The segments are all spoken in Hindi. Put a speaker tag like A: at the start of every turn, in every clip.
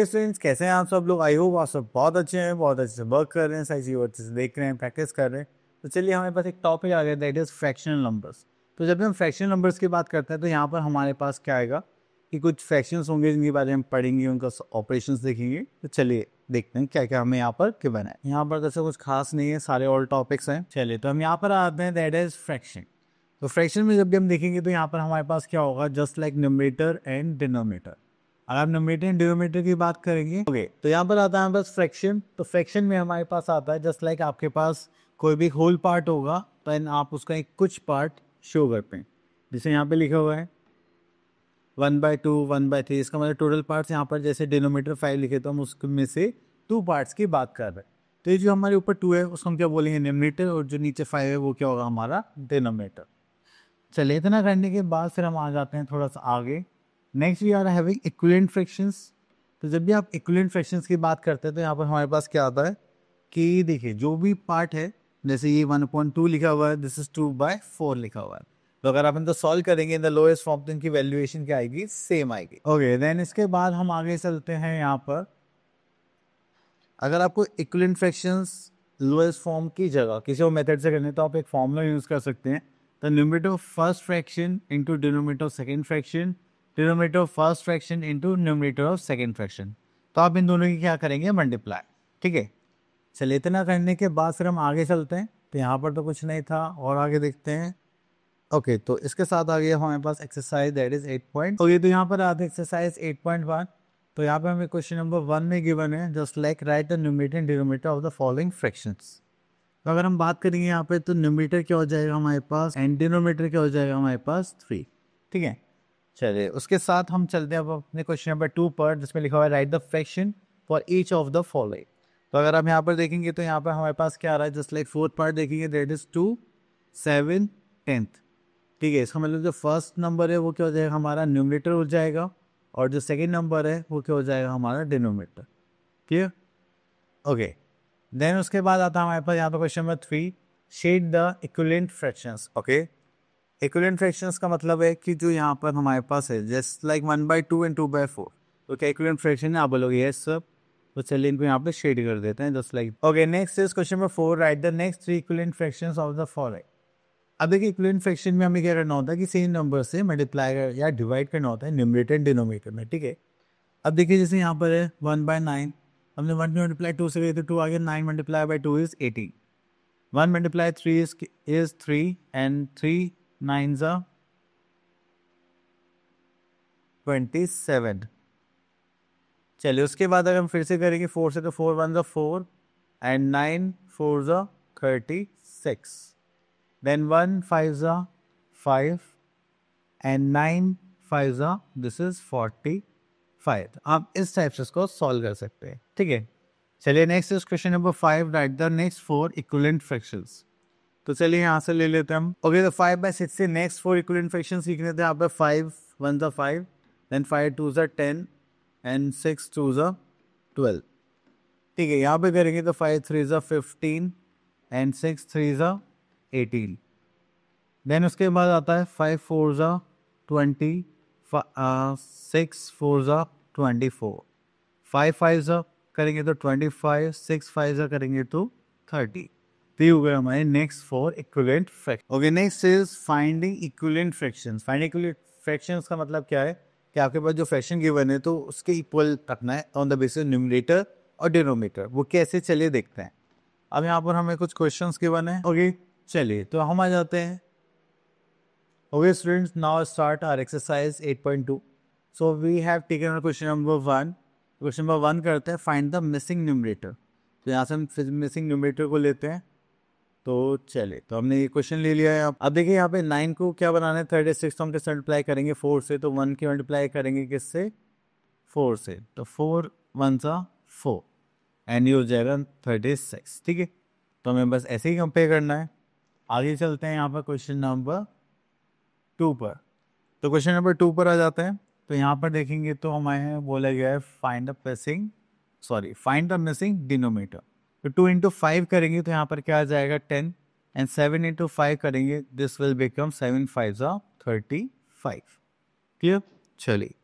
A: स्टूडेंट्स, कैसे हैं आप सब लोग? आई होप आप सब बहुत अच्छे हैं, बहुत अच्छे से वर्क कर रहे हैं, सारी चीज़ें अच्छे से देख रहे हैं, प्रैक्टिस कर रहे हैं। तो चलिए हमारे पास एक टॉपिक आ गया, दैट इज़ फ्रैक्शनल नंबर्स। तो जब भी हम फ्रैक्शनल नंबर्स की बात करते हैं तो यहाँ पर हमारे पास क्या आएगा कि कुछ फ्रैक्शंस होंगे जिनके बारे में हम पढ़ेंगे, उनका ऑपरेशंस देखेंगे। तो चलिए देखते हैं क्या क्या हमें यहाँ पर गिवन है। यहाँ पर जैसे कुछ खास नहीं है, सारे ऑल टॉपिक्स हैं। चलिए तो हम यहाँ पर आते हैं, दैट इज़ फ्रैक्शन। तो फ्रैक्शन में जब भी हम देखेंगे तो यहाँ पर हमारे पास क्या होगा, just like numerator and denominator. अगर आप न्यूमरेटर एंड डिनोमिनेटर की बात करेंगे, ओके, तो यहाँ पर आता है बस फ्रैक्शन। तो फ्रैक्शन में हमारे पास आता है जस्ट लाइक आपके पास कोई भी होल पार्ट होगा तो आप उसका एक कुछ पार्ट शो करते हैं। जैसे यहाँ पे लिखा हुआ है 1/2, 1/3, इसका मतलब टोटल पार्ट्स। यहाँ पर जैसे डिनोमिनेटर 5 लिखे तो हम उसमें से 2 पार्ट्स की बात कर रहे हैं। तो ये जो हमारे ऊपर 2 है उसको हम क्या बोलेंगे, न्यूमरेटर, और जो नीचे 5 है वो क्या होगा, हमारा डिनोमिनेटर। चलिए इतना करने के बाद फिर हम आ जाते हैं थोड़ा सा आगे। Next we are having equivalent fractions. तो जब भी आप इक्विवेलेंट फ्रैक्शंस की बात करते हैं तो यहाँ पर हमारे पास क्या आता है कि देखिए जो भी पार्ट है, जैसे ये 1/2 लिखा हुआ है, दिस इज 2/4 लिखा हुआ है। तो अगर आप इनको सॉल्व करेंगे इन द लोएस्ट फॉर्म तो इनकी वैल्यूएशन क्या आएगी, सेम आएगी। ओके, देन इसके बाद हम आगे चलते हैं। यहाँ पर अगर आपको इक्विवेलेंट फ्रैक्शंस लोएस्ट फॉर्म की जगह किसी और मेथड से करने तो आप एक फॉर्मूला यूज कर सकते हैं। The numerator of first fraction into denominator of second fraction, denominator of first fraction into numerator of second fraction. तो आप इन दोनों की क्या करेंगे, मल्टीप्लाई। ठीक है, चलिए इतना करने के बाद फिर हम आगे चलते हैं। तो यहाँ पर तो कुछ नहीं था, और आगे देखते हैं। ओके, तो इसके साथ आ गया हमारे पास exercise, that is 8 point. Okay, तो यहाँ पर आते हैं एक्सरसाइज 8.1। तो यहाँ पे हमें क्वेश्चन नंबर 1 में गिवन है just like right the numerator and denominator of the following fractions. तो अगर हम बात करेंगे यहाँ पे तो न्यूमरेटर क्या हो जाएगा हमारे पास एंड डिनोमिनेटर क्या हो जाएगा हमारे पास 3। ठीक है, चलिए उसके साथ हम चलते हैं अब अपने क्वेश्चन नंबर 2 पर, जिसमें लिखा हुआ है right the fraction for each of the following. तो अगर हम यहाँ पर देखेंगे तो यहाँ पर हमारे पास क्या आ रहा है, जस्ट लाइक फोर्थ पार्ट देखेंगे, दैट इज 2, 7, 10। ठीक है, इसका मतलब जो फर्स्ट नंबर है वो क्या हो जाएगा, हमारा न्यूमरेटर हो जाएगा, और जो सेकेंड नंबर है वो क्या हो जाएगा, हमारा डिनोमिनेटर। क्लियर? ओके, देन उसके बाद आता है हमारे पास यहाँ पर question number 3, shade the equivalent fractions. Okay, equivalent fractions का मतलब है कि जो यहाँ पर हमारे पास है जस्ट लाइक 1/2 एंड 2/4, तो क्या इक्विवेलेंट फ्रैक्शन है? आप बोलोगे यस सर। तो चलिए इनको यहाँ पे शेड कर देते हैं just like. Okay, next is question number 4, right the next 3 equivalent fractions of the following. अब देखिए इक्विवेलेंट फ्रैक्शन में हमें क्या करना होता है कि सेम नंबर से मल्टीप्लाई या डिवाइड करना होता है न्यूमरेटर एंड डिनोमिनेटर में। ठीक है, अब देखिए जैसे यहाँ पर है 1/9, हमने 1 मल्टीप्लाई 2 से करी तो 2 आ गया, 9 multiply by 2 is 18, 1 multiply 3 is 3 and 3 9s are 27। चलिए उसके बाद अगर हम फिर से करेंगे 4 से तो 4 1s are 4 and 9 4s are 36, then 1 5s are 5 and 9 5s are this is 45। आप इस टाइप से इसको सॉल्व कर सकते हैं। ठीक है, चलिए next is question number 5, right the next 4 equivalent fractions. तो चलिए यहाँ से ले लेते हैं हम। ओके, तो 5/6 से नेक्स्ट 4 इक्विवेलेंट फ्रैक्शंस सीखने थे। यहाँ पे 5 1s are 5, then 5 2s are 10 and 6 2s are 12। ठीक है, यहाँ पे करेंगे तो 5 3s are 15 and 6 3s are 18। Then उसके बाद आता है 5 4s are 20, 6 4s are 24, 5 5s are करेंगे तो 25, 6 5s are करेंगे तो 30। तो ये हो गए हमारे next 4 equivalent fraction. Okay, next is finding equivalent fractions. Finding equivalent fractions का मतलब क्या है कि आपके पास जो फ्रैक्शन गिवन है तो उसके इक्वल रखना है ऑन द बेसिस न्यूमरेटर और डिनोमिनेटर। वो कैसे, चलिए देखते हैं। अब यहाँ पर हमें कुछ क्वेश्चंस गिवन है। ओके, चलिए तो हम आ जाते हैं। Okay students, now start our exercise 8.2. So we have taken our question number 1. Question number 1 करते हैं, find the missing numerator। तो यहाँ से हम missing numerator को लेते हैं। तो चलिए, तो हमने ये क्वेश्चन ले लिया है। अब देखिए यहाँ पे 9 को क्या बनाना है, 36, तो हम किससे मल्टीप्लाई करेंगे 4 से, तो 1 की मल्टीप्लाई करेंगे किससे, 4 से, तो 4 1s are 4 एंड ये हो जाएगा 36। ठीक है, तो हमें बस ऐसे ही कंपेयर करना है। आगे चलते हैं यहाँ पर क्वेश्चन नंबर 2 पर। तो क्वेश्चन नंबर 2 पर आ जाते हैं। तो यहाँ पर देखेंगे तो हमें बोला गया है फाइंड द मिसिंग डिनोमिनेटर। तो 2 इंटू 5 करेंगे तो यहाँ पर क्या आ जाएगा 10 एंड 7 इंटू 5 करेंगे, this will become 7 5s are 35। Clear? चलिए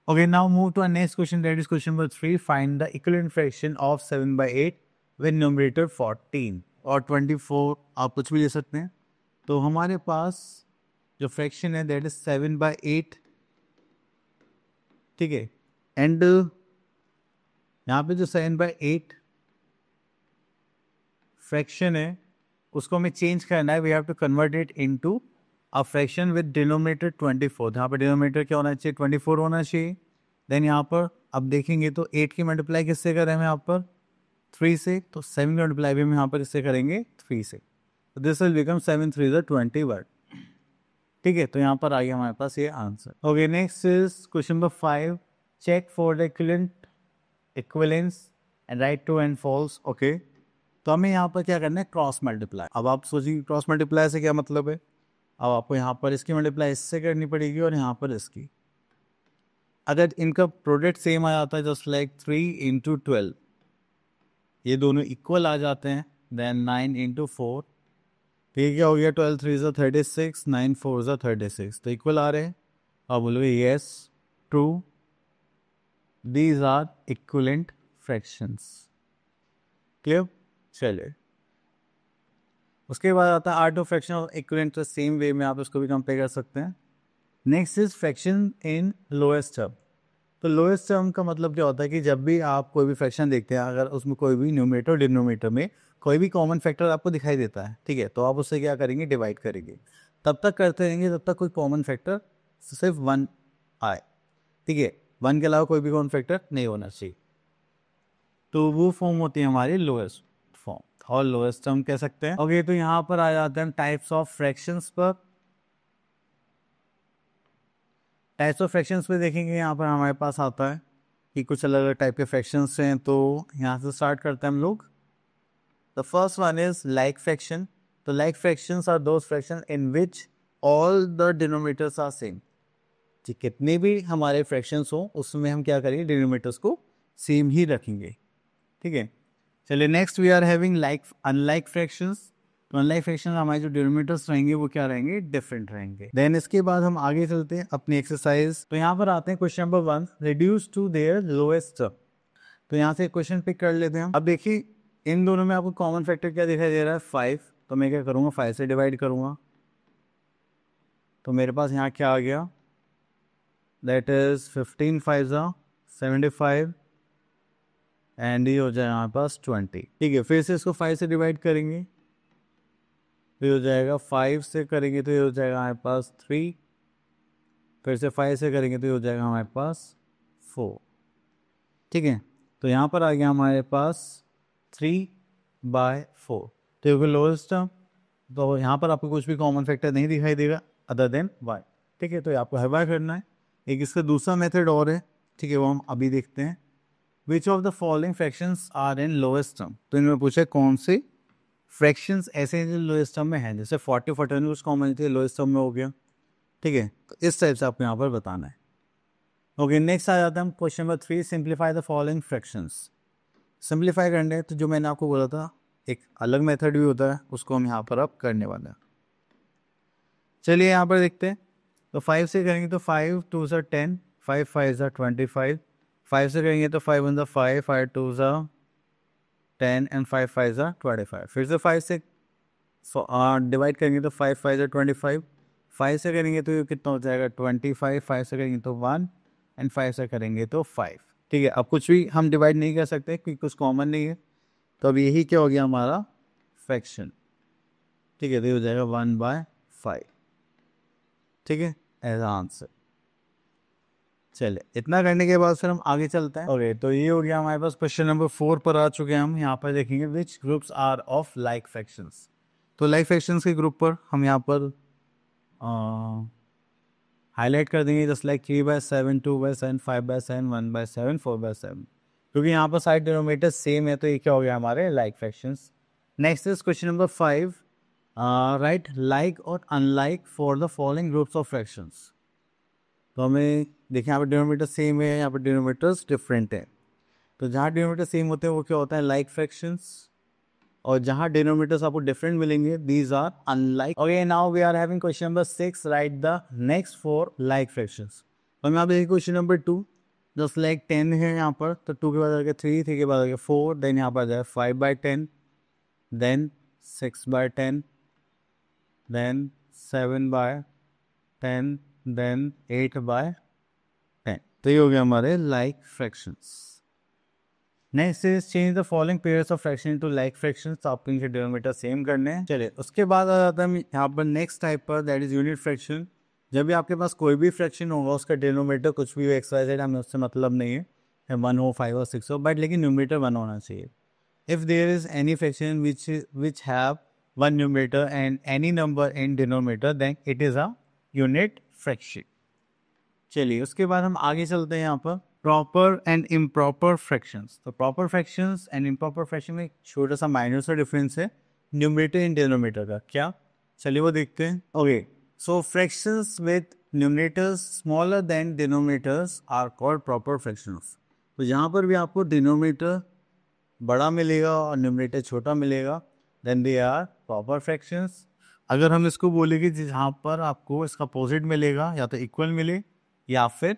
A: Okay, now move to our next question. That is question number 3. Find the equivalent fraction of 7/8 with numerator 14 और 24. आप कुछ भी ले सकते हैं. तो हमारे पास जो फ्रैक्शन है दैट इज 7/8. ठीक है. एंड यहाँ पे जो 7/8 फ्रैक्शन है उसको हमें चेंज करना है. We have to convert it into a fraction with denominator 24. यहाँ पर डिनोमिनेटर क्या होना चाहिए? 24 होना चाहिए. देन यहाँ पर अब देखेंगे तो 8 की मल्टीप्लाई किससे करें हम यहाँ पर? 3 से. तो 7 की मल्टीप्लाई भी हम यहाँ पर किससे करेंगे? 3 से. तो दिस विल बिकम 7 3 = 21. ठीक है. तो यहाँ पर आ गया हमारे पास ये answer. Okay, next is question number 5. Check for the equivalence and write true and false. Okay, तो हमें यहाँ पर क्या करना है? Cross multiply. अब आप सोचिए क्रॉस मल्टीप्लाई से क्या मतलब है. अब आपको यहाँ पर इसकी मल्टीप्लाई इससे करनी पड़ेगी और यहाँ पर इसकी. अगर इनका प्रोडक्ट सेम आ जाता है जस्ट लाइक 3 × 12, ये दोनों इक्वल आ जाते हैं. देन 9 × 4, फिर क्या हो गया? 12 3 = 36, 9 4 = 36. तो इक्वल आ रहे हैं. अब बोलोगे yes true, these are equivalent fractions. Clear? चलिए, उसके बाद आता है art of fraction of equivalent. तो सेम वे में आप इसको भी कंपेयर कर सकते हैं. Next is fraction in lowest term. तो लोएस्ट टर्म का मतलब क्या होता है कि जब भी आप कोई भी फ्रैक्शन देखते हैं, अगर उसमें कोई भी न्यूमरेटर और डिनोमिनेटर में कोई भी कॉमन फैक्टर आपको दिखाई देता है, ठीक है, तो आप उससे क्या करेंगे? डिवाइड करेंगे. तब तक करते रहेंगे जब तक कोई कॉमन फैक्टर सिर्फ 1 आए. ठीक है, 1 के अलावा कोई भी कॉमन फैक्टर नहीं होना चाहिए. तो वो फॉर्म होती है हमारी लोएस्ट फॉर्म और लोएस्ट टर्म कह सकते हैं. ओके, तो यहाँ पर आ जाते हैं टाइप्स ऑफ फ्रैक्शंस पर. टाइप्स ऑफ फ्रैक्शंस पे देखेंगे. यहाँ पर हमारे पास आता है कि कुछ अलग अलग टाइप के फ्रैक्शंस हैं. तो यहाँ से स्टार्ट करते हैं हम लोग. The first one is like fraction. तो like fractions are those fraction in which all the denominators are same. कितने भी हमारे फ्रैक्शंस हो उसमें हम क्या करेंगे? डिनोमिनेटर्स को सेम ही रखेंगे. ठीक है. चलिए, next we are having like unlike fractions. तो अनलाइक फ्रैक्शन हमारे जो डिनोमिनेटर्स रहेंगे वो क्या रहेंगे? डिफरेंट रहेंगे. देन इसके बाद हम आगे चलते हैं अपनी एक्सरसाइज. तो यहाँ पर आते हैं question number 1, reduce to their lowest term. तो यहाँ से क्वेश्चन पिक कर लेते हैं. अब देखिए इन दोनों में आपको कॉमन फैक्टर क्या दिखाई दे रहा है? 5. तो मैं क्या करूँगा? 5 से डिवाइड करूँगा. तो मेरे पास यहाँ क्या आ गया? दैट इज 15 5 = 75 एंड ये हो जाए हमारे पास 20. ठीक है, फिर से इसको 5 से डिवाइड करेंगे तो ये हो जाएगा. 5 से करेंगे तो ये हो जाएगा हमारे पास 3. फिर से 5 से करेंगे तो ये हो जाएगा हमारे पास 4. ठीक है, तो यहाँ पर आ गया हमारे पास 3/4. तो ये लोएस्ट टर्म. तो यहाँ पर आपको कुछ भी कॉमन फैक्टर नहीं दिखाई देगा अदर देन y. ठीक है, तो ये आपको हर बार करना है. एक इसका दूसरा मेथड और है. ठीक है, वो हम अभी देखते हैं. Which of the following fractions are in lowest term. तो इनमें पूछे कौन से फ्रैक्शंस ऐसे हैं जो लोएस्ट टर्म में हैं. जैसे 40 40 कुछ कॉमन थी, लोएस्ट टर्म में हो गया. ठीक है, तो इस टाइप से आपको यहाँ पर बताना है. ओके, नेक्स्ट आ जाता है हम question number 3. Simplify the following fractions. Simplify करने हैं तो जो मैंने आपको बोला था एक अलग मेथड भी होता है, उसको हम यहाँ पर अब करने वाले हैं. चलिए यहाँ पर देखते हैं. तो 5 से करेंगे तो 5 2 = 10, 5 5 = 25. 5 से करेंगे तो 5 1 = 5, 5 2 = 10 एंड 5 5 = 25. फिर से 5 से डिवाइड करेंगे तो 5 5 = 25. 5 से करेंगे तो ये कितना हो जाएगा? 25. 5 से करेंगे तो 1 एंड 5 से करेंगे तो 5. ठीक है, अब कुछ भी हम डिवाइड नहीं कर सकते क्योंकि कुछ कॉमन नहीं है. तो अब यही क्या हो गया हमारा? फ्रैक्शन. ठीक है, तो ये हो जाएगा 1/5. ठीक है, एज आंसर. चलिए, इतना करने के बाद फिर हम आगे चलते हैं. ओके, तो ये हो गया हमारे पास. क्वेश्चन नंबर 4 पर आ चुके हैं हम. यहाँ पर देखेंगे which groups are of like fractions. तो लाइक फ्रैक्शंस के ग्रुप पर हम यहाँ पर हाईलाइट कर देंगे जस्ट लाइक 3/7, 2/7, 5/7, 1/7, 4/7. क्योंकि यहाँ पर साइड डिनोमिनेटर सेम है तो ये क्या हो गया हमारे? Like fractions. Next is question number 5. Right like और unlike for the following groups of fractions. तो हमें देखिए यहाँ पर डिनोमिनेटर सेम है, यहाँ पर डिनोमिनेटर्स डिफरेंट है. तो जहाँ डिनोमिनेटर सेम होते हैं वो क्या होता है? Like fractions. और जहाँ डिनोमिनेटर्स आपको डिफरेंट मिलेंगे these are unlike. Okay, now we are having question number 6. Write the next 4 like fractions. तो हम यहाँ पे क्वेश्चन नंबर 2. जस्ट लाइक 10 है यहाँ पर, तो 2 के बाद आ गया 3, 3 के बाद आ गया 4, देन यहाँ पर आ जाए 5/10, देन 6/10, देन 7/10, देन 8/10। तो ये हो गया हमारे like fractions. Next is change the following pairs of fraction into like fractions. तो आपको इनके डिनोमिनेटर सेम करने हैं। चलिए उसके बाद आ जाता है यहाँ पर नेक्स्ट टाइप पर, दैट इज यूनिट फ्रैक्शन। जब भी आपके पास कोई भी फ्रैक्शन होगा, उसका डिनोमिनेटर कुछ भी हो, एक्स वाई जेड, हमें उससे मतलब नहीं है, 1 हो, 5 हो, 6 हो, बट लेकिन न्यूमरेटर 1 होना चाहिए। If there is any fraction which have 1 numerator and any number in denominator, then it is a unit fraction. चलिए उसके बाद हम आगे चलते हैं यहाँ पर प्रॉपर एंड इम्प्रॉपर फ्रैक्शंस। तो proper fractions and improper fraction में एक छोटा सा माइनर सा डिफरेंस है न्यूमरेटर एंड डिनोमिनेटर का। क्या? चलिए वो देखते हैं। Okay, so fractions with numerators smaller than denominators are called proper fractions. तो यहाँ पर भी आपको डिनोमिनेटर बड़ा मिलेगा और न्यूमरेटर छोटा मिलेगा, then they are proper fractions. अगर हम इसको बोलेंगे जहाँ पर आपको इसका अपोजिट मिलेगा, या तो इक्वल मिले या फिर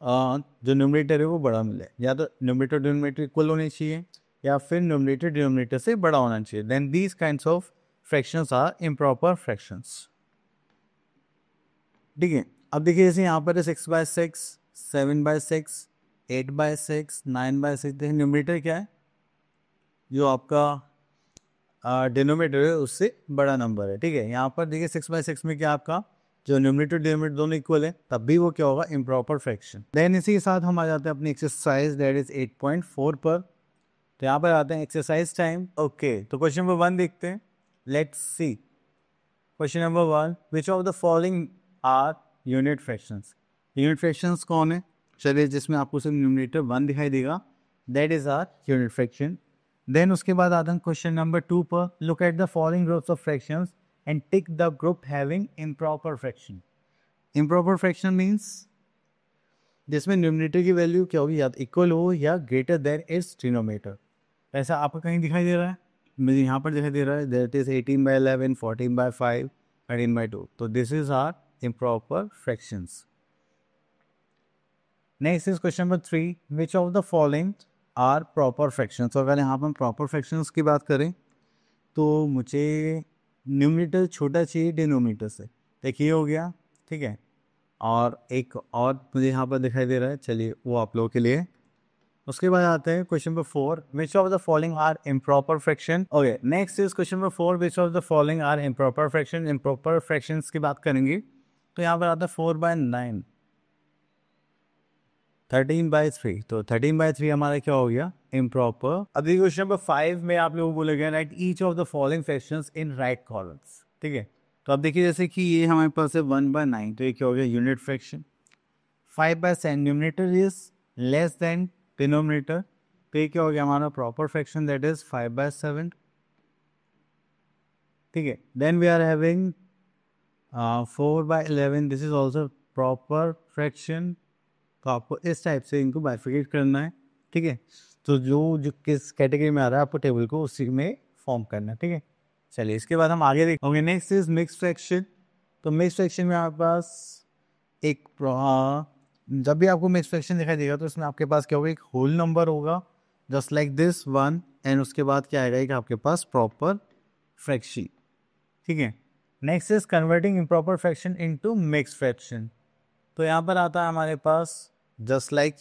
A: जो न्यूमरेटर है वो बड़ा मिले, या तो न्यूमरेटर डिनोमिनेटर इक्वल होने चाहिए या फिर न्यूमरेटर डिनोमिनेटर से बड़ा होना चाहिए, then these kinds of fractions are improper fractions. ठीक है, अब देखिए जैसे यहाँ पर 6/6, 7/6, 8/6, 9/6, देखिए न्यूमरेटर क्या है, जो आपका डिनोमिनेटर है उससे बड़ा नंबर है। ठीक है, यहाँ पर देखिए 6/6 में क्या आपका जो न्यूमरेटर डिनोमिनेटर दोनों इक्वल है, तब भी वो क्या होगा, इम्प्रॉपर फ्रैक्शन। देन इसी के साथ हम आ जाते हैं अपनी एक्सरसाइज दैट इज 8.4 पर। तो यहाँ पर आते हैं एक्सरसाइज टाइम। ओके, तो क्वेश्चन नंबर 1 देखते हैं। Let's see question number 1, which of the following are unit fractions. Unit fractions कौन है? चलिए जिसमें आपको सिर्फ न्यूमरेटर 1 दिखाई देगा, that is are unit fraction. Then उसके बाद आते हैं क्वेश्चन नंबर 2 पर। Look at the following groups of fractions and tick the group having improper fraction. Improper fraction means जिसमें न्यूमरेटर की वैल्यू क्या होगी, या इक्वल हो या ग्रेटर देन इट्स डिनोमिनेटर। ऐसा आपको कहीं दिखाई दे रहा है? मुझे यहाँ पर दिखाई दे रहा है, दैट इज 18/11, 14/5, 13/2। तो this is are improper fractions. Next is question number 3, which of the following are proper fractions. तो अगर यहाँ पर हम प्रॉपर फ्रैक्शंस की बात करें तो मुझे न्यूमरेटर छोटा चाहिए डिनोमिनेटर से। देखिए हो गया, ठीक है, और एक और मुझे यहाँ पर दिखाई दे रहा है, चलिए वो आप लोगों के लिए। उसके बाद आते हैं question number 4, which of the following are improper fraction. Okay, next is question number 4, which of the following are improper fraction. Improper fractions की बात करेंगे तो यहाँ पर आता है 4/9, 13/3। तो 13/3 हमारा क्या हो गया, इम्प्रॉपर। अब देखिए क्वेश्चन नंबर 5 में आप लोग बोलेंगे right each of the following fractions in right columns. ठीक है, तो अब देखिए जैसे कि ये हमारे पास है 1/9, तो ये क्या हो गया, unit fraction. 5/7 numerator is less than denominator, तो ये क्या हो गया हमारा प्रॉपर फ्रैक्शन, दैट इज 5/7। ठीक है, then we are having 4/11, this is also proper fraction. तो आपको इस टाइप से इनको बाइफिकेट करना है। ठीक है, तो जो किस कैटेगरी में आ रहा है आपको टेबल को उसी में फॉर्म करना है। ठीक है, चलिए इसके बाद हम आगे देखेंगे। Next is mix fraction. तो मिक्स फ्रैक्शन में आपके पास एक जब भी आपको मिक्स फ्रैक्शन दिखाई देगा तो इसमें आपके पास क्या होगा, एक होल नंबर होगा जस्ट लाइक दिस 1, एंड उसके बाद क्या आएगा कि आपके पास प्रॉपर फ्रैक्शन। ठीक है, next is converting improper fraction into mix fraction. तो यहाँ पर आता है हमारे पास जस्ट लाइक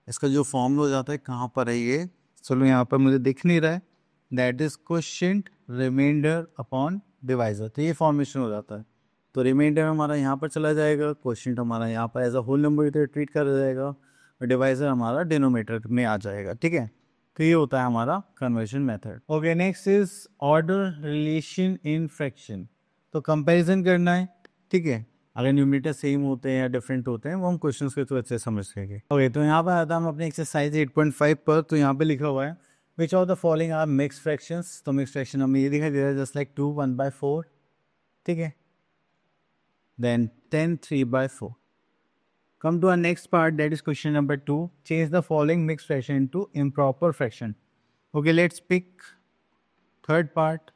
A: इसका जो फॉर्म हो जाता है, कहाँ पर है ये, चलो यहाँ पर मुझे दिख नहीं रहा है, that is quotient remainder upon divisor. तो ये फॉर्मेशन हो जाता है। तो रिमाइंडर हमारा यहाँ पर चला जाएगा, क्वोशिएंट हमारा यहाँ पर एज अ होल नंबर की तरह ट्रीट कर जाएगा, और डिवाइजर हमारा डिनोमिनेटर में आ जाएगा। ठीक है, तो ये होता है हमारा conversion method. Okay, next is order relation in fraction. तो कंपैरिजन करना है। ठीक है, अगर न्यूमरेटर सेम होते हैं या डिफरेंट होते हैं वो हम क्वेश्चंस के थ्रू अच्छे समझ सकेंगे। ओके, तो यहाँ पर आता है हम अपने एक्सरसाइज 8.5 पर। तो यहाँ पे लिखा हुआ है which of the following are mix fractions. तो मिक्स फ्रैक्शन हमें ये दिखाई दे रहा है जस्ट लाइक 2 1/4। ठीक है, then 10 3/4। Come to our next part, that is question number 2. Change the following mixed fraction into improper fraction. Okay, let's pick third part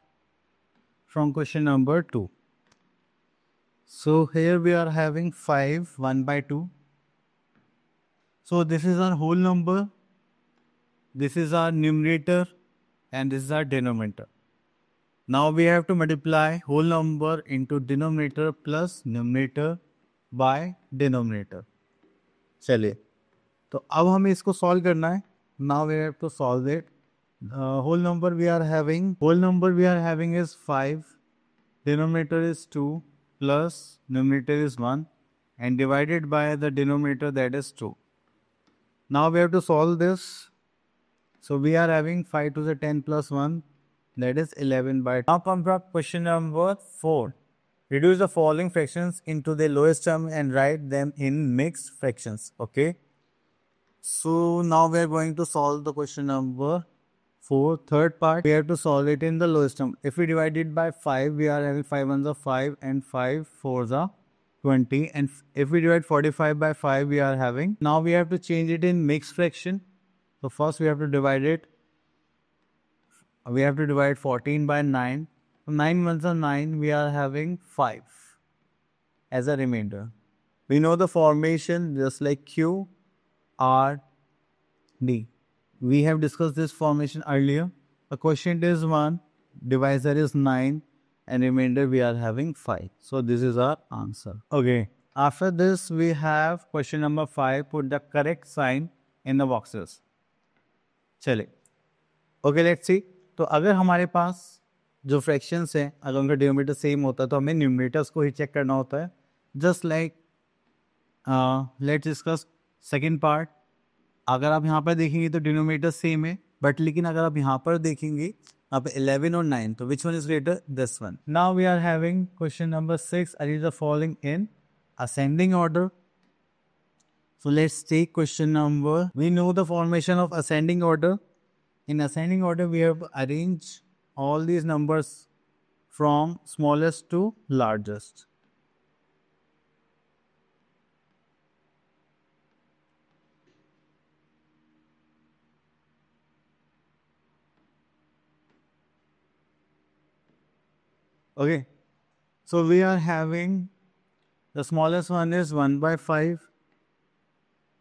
A: from question number 2. So here we are having 5 1/2. So this is our whole number, this is our numerator, and this is our denominator. Now we have to multiply whole number into denominator plus numerator by denominator. चलिए, तो अब हमें इसको सॉल्व करना है. Now we have to solve it. Whole number we are having is 5. Denominator is 2 plus numerator is 1 and divided by the denominator, that is 2. Now we have to solve this. So we are having 5 to the 10 plus 1, that is 11 by 2. Now come to question number 4. Reduce the following fractions into the lowest term and write them in mixed fractions. Okay. So now we are going to solve the question number 4. Third part, we have to solve it in the lowest term. If we divide it by 5, we are having 5 ones are 5 and 5 fours are 20. And if we divide 45 by 5, we are having. Now we have to change it in mixed fraction. So first we have to divide it. We have to divide 14 by 9. So 9 ones are 9. We are having 5 as a remainder. We know the formation just like Q, R, D. We have discussed this formation earlier. The quotient is 1, divisor is 9, and remainder we are having 5. So this is our answer. Okay. After this, we have question number 5. Put the correct sign in the boxes. चले. Okay, let's see. तो अगर हमारे पास जो फ्रैक्शंस हैं, अगर उनका डिनोमिनेटर सेम होता है तो हमें न्यूमरेटर्स को ही चेक करना होता है. Just like let's discuss second part. अगर आप यहाँ पर देखेंगे तो डिनोमिनेटर सेम है, बट लेकिन अगर आप यहाँ पर देखेंगे यहाँ पे 11 और 9, तो which one is greater? This one. Now we are having question number 6. Arrange the following in ascending order. So let's take question number. We know the formation of ascending order. In ascending order, we have arranged all these numbers from smallest to largest. Okay, so we are having the smallest one is 1 by 5.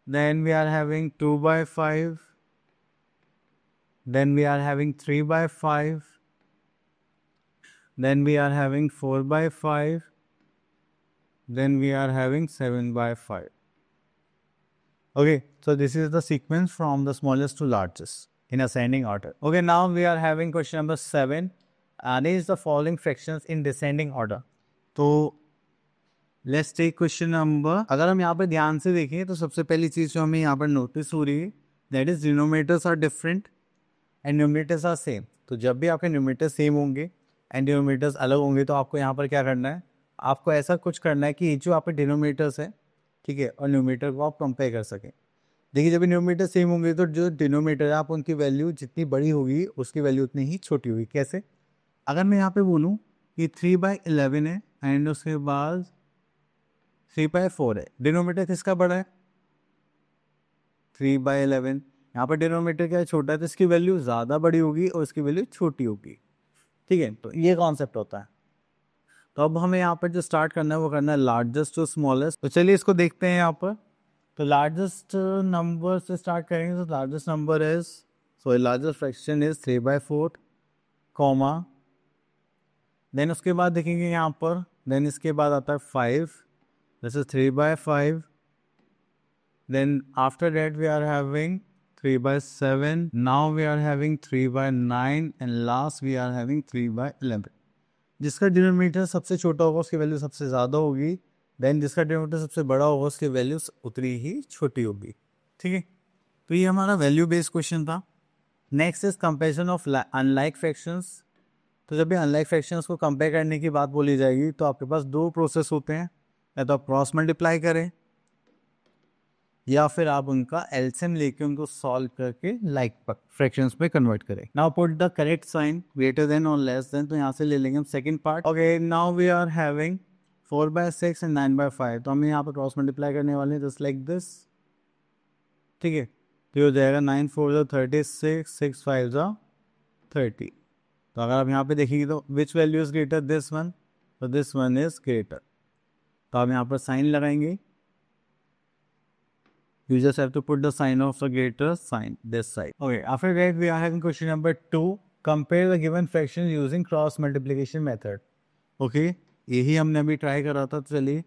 A: Then we are having 2 by 5. Then we are having 3 by 5. Then we are having 4 by 5. Then we are having 7 by 5. Okay, so this is the sequence from the smallest to largest in ascending order. Okay, now we are having question number 7. Arrange the following fractions in descending order. तो लेट्स टेक क्वेश्चन नंबर. अगर हम यहाँ पर ध्यान से देखें तो सबसे पहली चीज़ जो हमें यहाँ पर नोटिस हो रही है, that is denominators are different and numerators are same. तो जब भी आपके न्यूमरेटर सेम होंगे एंड डिनोमिनेटर्स अलग होंगे तो आपको यहाँ पर क्या करना है, आपको ऐसा कुछ करना है कि जो आपके डिनोमिनेटर्स है, ठीक है, और न्यूमरेटर को आप कंपेयर कर सकें. देखिए, जब भी न्यूमरेटर सेम होंगे तो जो डिनोमिनेटर है आप उनकी वैल्यू जितनी बड़ी होगी उसकी वैल्यू उतनी ही छोटी होगी. कैसे? अगर मैं यहाँ पे बोलूँ कि 3/11 है एंड उसके बाद 3/4 है, डिनोमिनेटर किसका बड़ा है? 3/11. यहाँ पर डिनोमिनेटर क्या है? छोटा है, तो इसकी वैल्यू ज़्यादा बड़ी होगी और इसकी वैल्यू छोटी होगी. ठीक है, तो ये कॉन्सेप्ट होता है. तो अब हमें यहाँ पर जो स्टार्ट करना है वो करना है लार्जेस्ट टू स्मॉलेस्ट. तो चलिए इसको देखते हैं. यहाँ पर तो लार्जेस्ट नंबर से स्टार्ट करेंगे. तो largest number is, so largest fraction is 3/4 comma. Then उसके बाद देखेंगे यहाँ पर, देन इसके बाद आता है 5. This is 3/5. Then after that we are having 3/7. Now we are having 3/9 and last we are having 3/11. जिसका डिनोमिनेटर सबसे छोटा होगा उसकी वैल्यू सबसे ज़्यादा होगी. देन जिसका डिनोमिनेटर सबसे बड़ा होगा उसकी वैल्यू उतनी ही छोटी होगी. ठीक है, तो ये हमारा वैल्यू बेस्ड क्वेश्चन था. Next is comparison of unlike fractions. तो जब भी अनलाइक फ्रैक्शंस को कंपेयर करने की बात बोली जाएगी तो आपके पास दो प्रोसेस होते हैं. या तो आप क्रॉस मल्टीप्लाई करें या फिर आप उनका एलसीएम लेके उनको सॉल्व करके लाइक फ्रैक्शंस में कन्वर्ट करें. Now put the correct sign greater than और लेस देन. तो यहाँ से ले लेंगे हम second part. Okay, now we are having 4/6 and 9/5. तो हम यहाँ पर क्रॉस मल्टीप्लाई करने वाले हैं जस्ट लाइक दिस. ठीक है, तो ये हो जाएगा 9 4 36, 6 5 30. तो अगर आप यहाँ पे देखेंगे तो which value is greater? This one. तो दिस वन इज ग्रेटर. तो आप यहाँ पर साइन लगाएंगे. You just have to put the sign of the greater sign this side. Okay, after that we are having question number 2. Compare the given fractions using cross multiplication method. Okay, यही हमने अभी ट्राई करा था. तो चलिए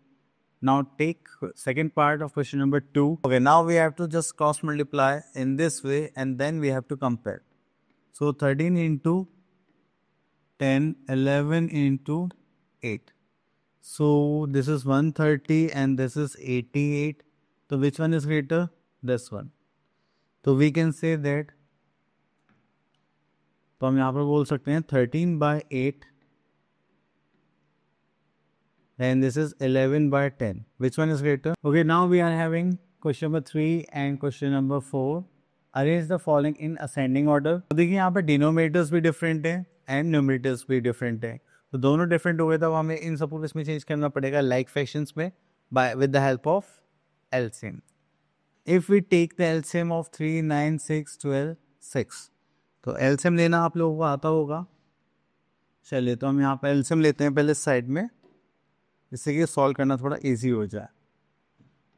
A: now take second part of question number 2. Okay, now we have to just cross multiply in this way and then we have to compare. So 13 into 10, 11 into 8. So this is 130 and this is 88. So which one is greater? This one. So we can say that, तो हम यहाँ पर बोल सकते हैं 13 by 8 and this is 11 by 10. Which one is greater? Okay, now we are having question number 3 and question number 4. Arrange the following in ascending order. तो देखिए यहाँ पर डिनोमिनेटर्स भी डिफरेंट है एंड न्यूमरेटर्स भी डिफरेंट है. तो दोनों डिफरेंट हो गए तब हमें इन सबको इसमें चेंज करना पड़ेगा लाइक फ्रैक्शंस में by with the help of LCM. If we take the LCM of 3, 9, 6, 12, 6, तो LCM लेना आप लोगों को आता होगा. चलिए तो हम यहाँ पर LCM लेते हैं पहले साइड में, जिससे कि सॉल्व करना थोड़ा इजी हो जाए.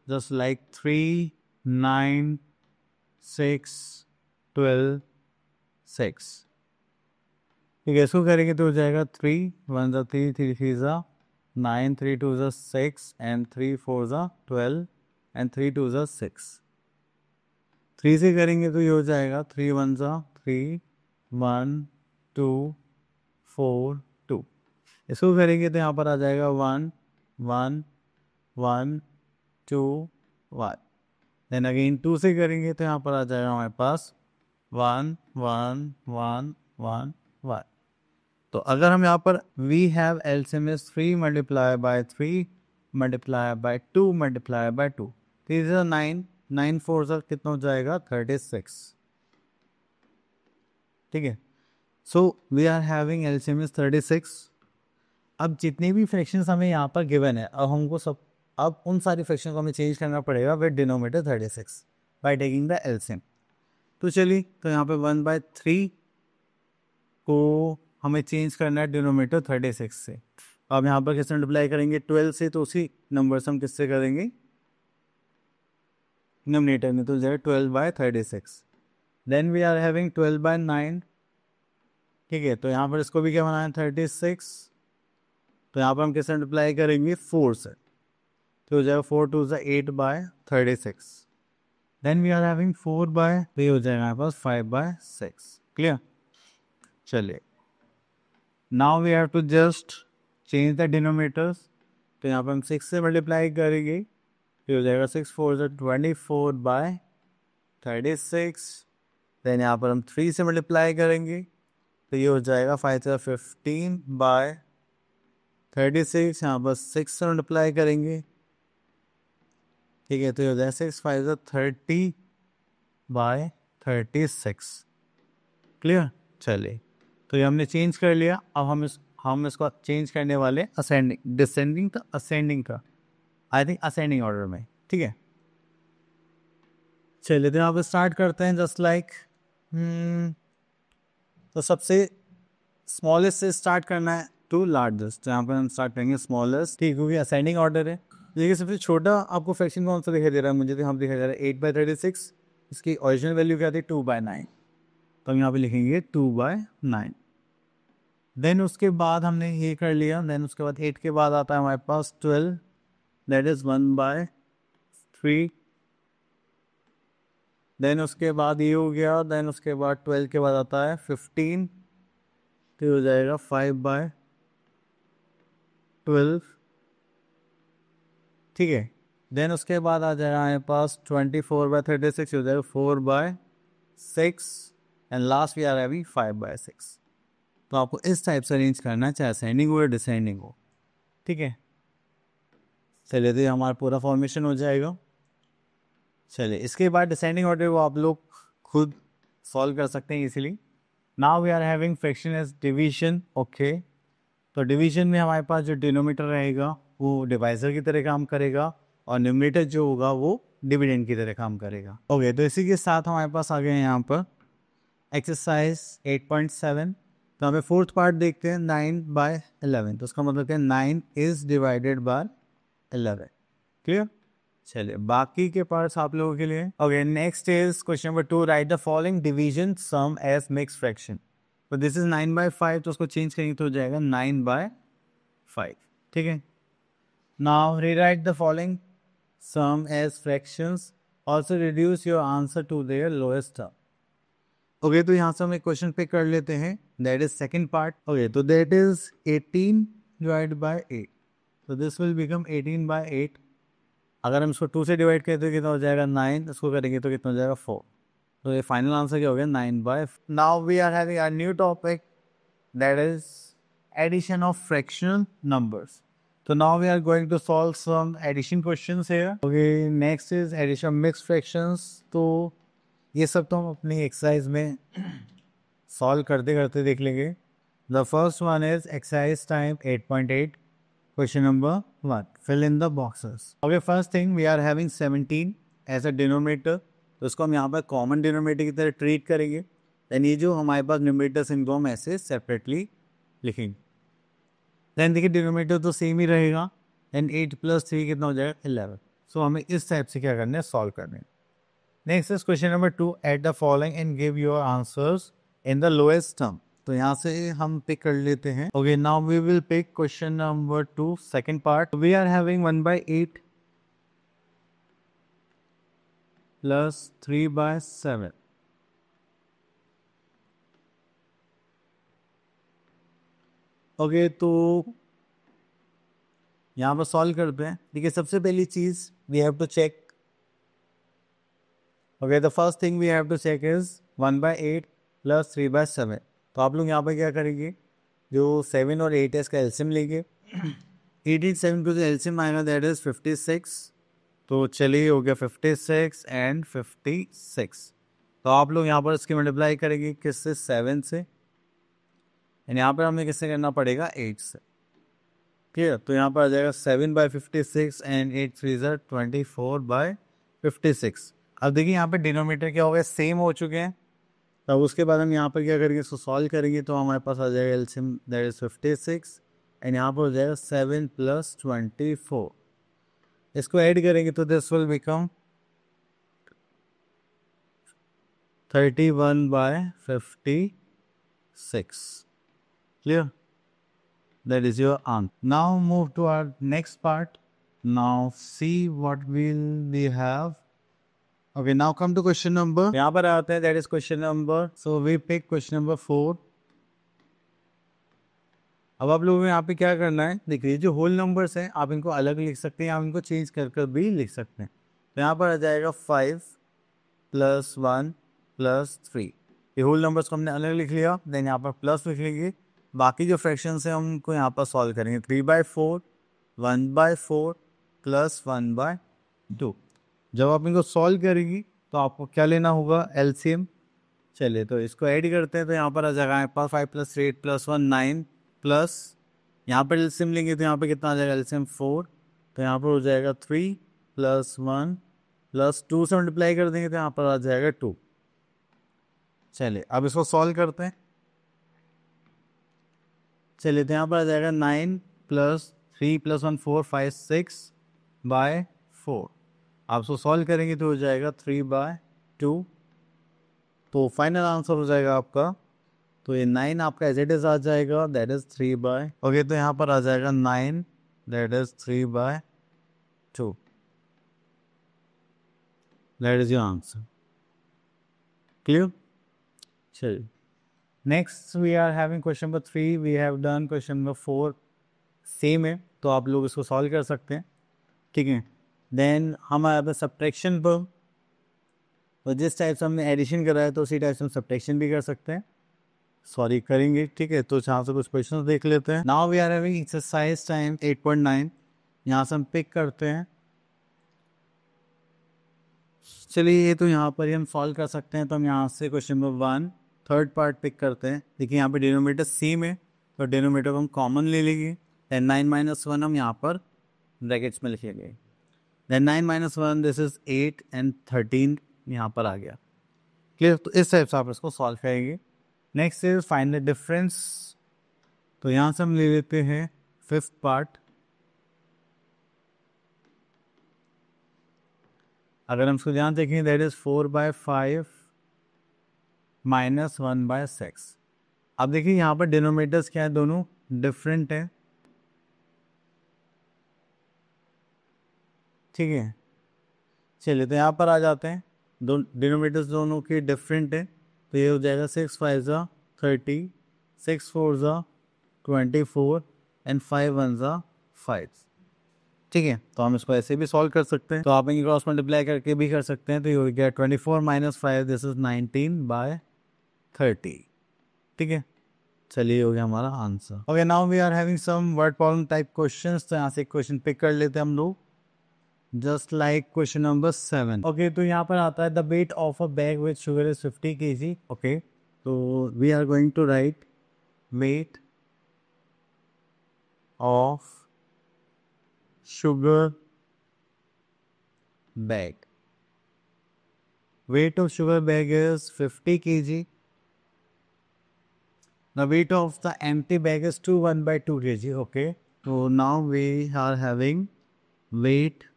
A: Just like 3, 9, 6, 12, 6. ठीक है, इसको करेंगे तो हो जाएगा 3 1 ज़ा 3, 3 3 ज़ा 9, 3 2 ज़ा 6 एंड 3 4 ज़ा 12 एंड 3 2 ज़ा 6. 3 से करेंगे तो ये हो जाएगा 3 1 ज़ा 3 1 2 4 2. इसको करेंगे तो यहाँ पर आ जाएगा 1 1 1 2 1. देन अगेन 2 से करेंगे तो यहाँ पर आ जाएगा हमारे पास 1 1 1 1 1. तो अगर हम यहाँ पर we have LCM is 3 multiplied by 3 multiplied by 2 multiplied by 2. 3 is 9, 9 4 से कितना हो जाएगा 36. ठीक है, so we are having LCM is 36. अब जितने भी फ्रैक्शंस हमें यहाँ पर गिवन है, अब उन सारी फ्रैक्शन को हमें चेंज करना पड़ेगा with denominator 36 by taking the LCM. तो चलिए, तो यहाँ पे 1/3 को हमें चेंज करना है डिनोमिनेटर 36 से. अब यहाँ पर किससे मल्टीप्लाई करेंगे 12 से, तो उसी नंबर से हम किससे करेंगे डिनोमिनेटर में, तो जाएगा 12/36. Then we are having 12/9. ठीक है, तो यहाँ पर इसको भी क्या बनाना है 36. तो यहाँ पर हम किससे मल्टीप्लाई करेंगे 4 से, तो हो जाएगा 4 2 8/36. देन वी आर हैविंग 4/3 हो जाएगा हमारे पास 5/6. क्लियर. चलिए, now we have to just change the denominators. तो यहाँ पर हम 6 से मल्टीप्लाई करेंगे, तो हो जाएगा 6 4 24/36. देन यहाँ पर हम 3 से मल्टीप्लाई करेंगे, तो ये हो जाएगा 5 15/36. यहाँ पर 6 से मल्टीप्लाई करेंगे, ठीक है, तो ये हो जाएगा 6 5 30/36. क्लियर. चलिए, तो ये हमने चेंज कर लिया. अब हम इसको चेंज करने वाले असेंडिंग, डिसेंडिंग तो असेंडिंग का, आई थिंक असेंडिंग ऑर्डर में. ठीक है, चलिए तो यहाँ पर स्टार्ट करते हैं. जस्ट लाइक तो सबसे स्मॉलेस्ट से स्टार्ट करना है टू लार्जेस्ट. तो यहाँ पर हम स्टार्ट करेंगे स्मॉलेस्ट, ठीक, क्योंकि असेंडिंग ऑर्डर है. देखिए सबसे छोटा आपको फ्रैक्शन कौन सा दिखाई दे रहा है, मुझे तो यहाँ दिखाई दे रहा है 8/36. इसकी ओरिजिनल वैल्यू क्या थी 2/9, तो हम यहाँ पे लिखेंगे 2/9. देन उसके बाद हमने ये कर लिया. देन उसके बाद 8 के बाद आता है हमारे पास 12, दैट इज 1/3. देन उसके बाद ये हो गया. देन उसके बाद 12 के बाद आता है 15, तो हो जाएगा 5/12. ठीक है, देन उसके बाद आ जाएगा हमारे पास 24/36, हो जाएगा 4/6. And last we are having 5/6. तो आपको इस टाइप से अरेंज करना है, चाहे असेंडिंग हो या डिसेंडिंग हो. ठीक है, चलिए तो हमारा पूरा फॉर्मेशन हो जाएगा. चलिए, इसके बाद डिसेंडिंग ऑर्डर वो आप लोग खुद सॉल्व कर सकते हैं easily. Now we are having fraction as division. Okay, तो डिवीजन में हमारे पास जो डिनोमिनेटर रहेगा वो डिवाइजर की तरह काम करेगा और न्यूमरेटर जो होगा वो डिविडेंड की तरह काम करेगा. ओके, तो इसी के साथ हमारे पास आ गए हैं यहाँ पर एक्सरसाइज 8.7. तो हमें फोर्थ पार्ट देखते हैं 9/11. तो उसका मतलब है 9 इज डिवाइडेड बाय 11. क्लियर. चलिए बाकी के पार्ट्स आप लोगों के लिए। Okay, next is question number 2, write the following division sum as mix fraction. तो दिस इज 9/5, तो उसको चेंज करेंगे तो हो जाएगा 9/5। ठीक है, now rewrite the following sum as fractions, also reduce your answer to their lowest term. Okay, तो यहाँ से हम एक क्वेश्चन पिक कर लेते हैं, that is second part. Okay, तो दैट इज 18 डिवाइड बाय 8, तो दिस विल बिकम 18/8। अगर हम इसको 2 से डिवाइड करें तो कितना हो जाएगा 9, इसको करेंगे तो कितना हो जाएगा 4। तो ये फाइनल आंसर क्या हो गया 9/5। Now we are having a new topic, that is addition of fractional numbers. तो now we are going to solve some addition questions here. Okay, next is addition mixed fractions. तो ये सब तो हम अपनी एक्सरसाइज में सॉल्व करते करते देख लेंगे। The first one is exercise time 8.8, question number 1, fill in the boxes. Okay, first thing we are having 17 as a denominator, तो इसको हम यहाँ पर कॉमन डिनोमिनेटर की तरह ट्रीट करेंगे। देन ये जो हमारे पास न्यूमरेटर्स इनको हम ऐसे सेपरेटली लिखेंगे। देन देखिए डिनोमिनेटर तो सेम ही रहेगा, देन 8 + 3 कितना हो जाएगा 11। सो हमें इस टाइप से क्या करना है, सॉल्व करना है। Next is question number 2, add the following and give your answers in the lowest term. तो यहाँ से हम पिक कर लेते हैं। Okay, now we will pick question number 2, second part. We are having 1/8 + 3/7। Okay, तो यहाँ पर सॉल्व करते हैं। देखिए सबसे पहली चीज we have to check. Okay, the first thing we have to check is 1/8 + 3/7। तो आप लोग यहाँ पर क्या करेंगे, जो 7 और 8 है इसका एलसीएम लेंगे। 87 को जो एलसीएम आएगा दैट इज 56। तो चलिए हो गया 56 एंड 56। तो आप लोग यहाँ पर इसकी मल्टीप्लाई करेंगे किससे, 7 से, एंड यहाँ पर हमें किससे करना पड़ेगा, 8 से। क्लियर, तो यहाँ पर आ जाएगा 7/56 एंड 8 3 ज़ा 24/56। अब देखिए यहाँ पे डिनोमिनेटर क्या हो गया, सेम हो चुके हैं। तब उसके बाद हम यहाँ पर क्या करेंगे, इसको सॉल्व करेंगे तो हमारे पास आ जाएगा एलसीएम दैट इज 56, एंड यहाँ पर हो जाएगा 7 + 24। इसको ऐड करेंगे तो this will become 31/56। Clear, that is your answer. Now move to our next part. Now see what will we have. Okay, now come to question number, यहाँ पर आते हैं that is question number. So we pick question number 4। अब आप लोगों को यहाँ पे क्या करना है, देखिए जो होल नंबर्स हैं आप इनको अलग लिख सकते हैं, आप इनको चेंज कर कर भी लिख सकते हैं। तो यहाँ पर आ जाएगा 5 + 1 + 3। ये होल नंबर्स को हमने अलग लिख लिया, देन यहाँ पर प्लस लिख लेंगे। बाकी जो फ्रैक्शंस हैं हम उनको यहाँ पर सॉल्व करेंगे। 3/4, 1/4 + 1/2। जब आप इनको सॉल्व करेंगी तो आपको क्या लेना होगा, एलसीएम। चलिए तो इसको ऐड करते हैं, तो यहाँ पर आ जाएगा हमारे पास 5 + 3 8 + 1 9, प्लस यहाँ पर एलसीएम लेंगे तो यहाँ पर कितना आ जाएगा, एलसीएम 4। तो यहाँ पर हो जाएगा 3 + 1 + 2 से मल्टीप्लाई कर देंगे तो यहाँ पर आ जाएगा 2। चलिए अब इसको सॉल्व करते हैं। चलिए तो यहाँ पर आ जाएगा 9 + 3 + 1 4 5 6/4। आप इसको सॉल्व करेंगे तो हो जाएगा 3/2। तो फाइनल आंसर हो जाएगा आपका, तो ये 9 आपका एज इट इज आ जाएगा, दैट इज 3/। ओके, तो यहाँ पर आ जाएगा 9 that is 3/2। That is your answer. Clear, चलिए next we are having question number 3। We have done question number 4, same है तो आप लोग इसको सॉल्व कर सकते हैं। ठीक है, देन हम आए सब्ट्रैक्शन पर। तो जिस टाइप से हमने एडिशन कराया तो उसी टाइप से हम सब्ट्रैक्शन भी कर सकते हैं, सॉरी करेंगे। ठीक है, तो यहाँ से कुछ क्वेश्चन देख लेते हैं। Now we are having exercise time 8.9। यहाँ से हम पिक करते हैं। चलिए ये तो यहाँ पर ही हम सॉल्व कर सकते हैं, तो हम यहाँ से question number 1 third part pick करते हैं। देखिए यहाँ पे डिनोमिनेटर सेम है तो डिनोमिनेटर को हम कॉमन ले लेंगे। देन 9 - 1 हम यहाँ पर ब्रैकेट्स में लिखेंगे। देन 9 - 1 दिस इज 8 एंड 13 यहाँ पर आ गया। क्लियर, तो इस टाइप से आप इसको सॉल्व करेंगे। Next is find the difference. तो यहाँ से हम ले लेते हैं फिफ्थ पार्ट। अगर हम इसको ध्यान देखें दैट इज 4/5 माइनस 1/6। अब देखिए यहाँ पर डिनोमिनेटर्स क्या है, दोनों डिफरेंट है, ठीक है। चलिए तो यहाँ पर आ जाते हैं, दो डिनोमिनेटर्स दोनों के डिफरेंट है, तो ये हो जाएगा 6 5 ज़ा 30, 6 4 ज़ा 24 एंड 5 1 ज़ा 5, ठीक है। तो हम इसको ऐसे भी सॉल्व कर सकते हैं, तो आप इनकी क्रॉस मल्टीप्लाई करके भी कर सकते हैं, तो ये हो गया 24 माइनस 5, दिस इज 19/30, ठीक है। चलिए हो गया हमारा answer. Okay, now we are having some word problem type questions, तो यहाँ से क्वेश्चन पिक कर लेते हैं हम लोग, just like question number 7। Okay, तो यहाँ पर आता है the weight of a bag with sugar is 50 kg। Okay, तो we are going to write weight of sugar bag. Weight of sugar bag is 50 kg. The weight of the empty bag is 1/2 kg. Okay. So now we are having weight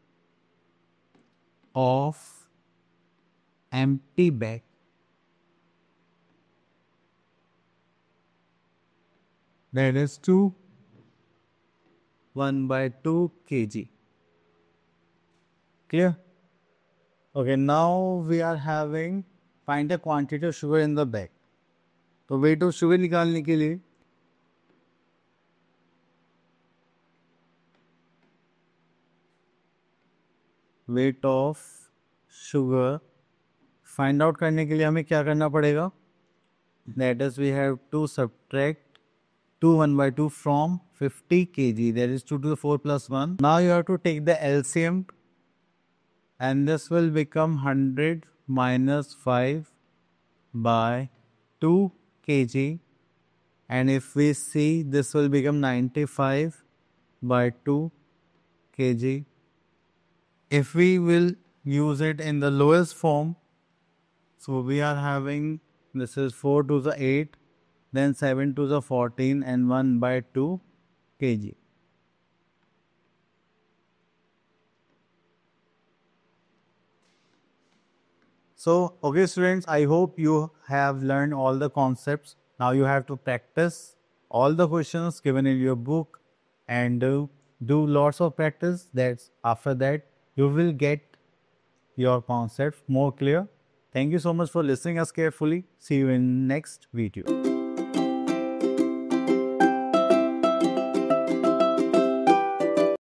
A: of empty bag. That is 1/2 kg. Clear? Okay, now we are having find the quantity of sugar in the bag. तो वेट ऑफ शुगर निकालने के लिए weight of sugar find out करने के लिए हमें क्या करना पड़ेगा, that is we have to subtract 1/2 from 50 kg, that is 2 to the 4 plus 1. Now you have to take the LCM and this will become 100 minus 5 by 2 kg, and if we see this will become 95 by 2 kg. If we will use it in the lowest form, so we are having this is 4 to the 8, then 7 to the 14 and 1/2 kg. So, okay students, I hope you have learned all the concepts. Now you have to practice all the questions given in your book and do lots of practice. That's after that you will get your concepts more clear. Thank you so much for listening us carefully. See you in next video.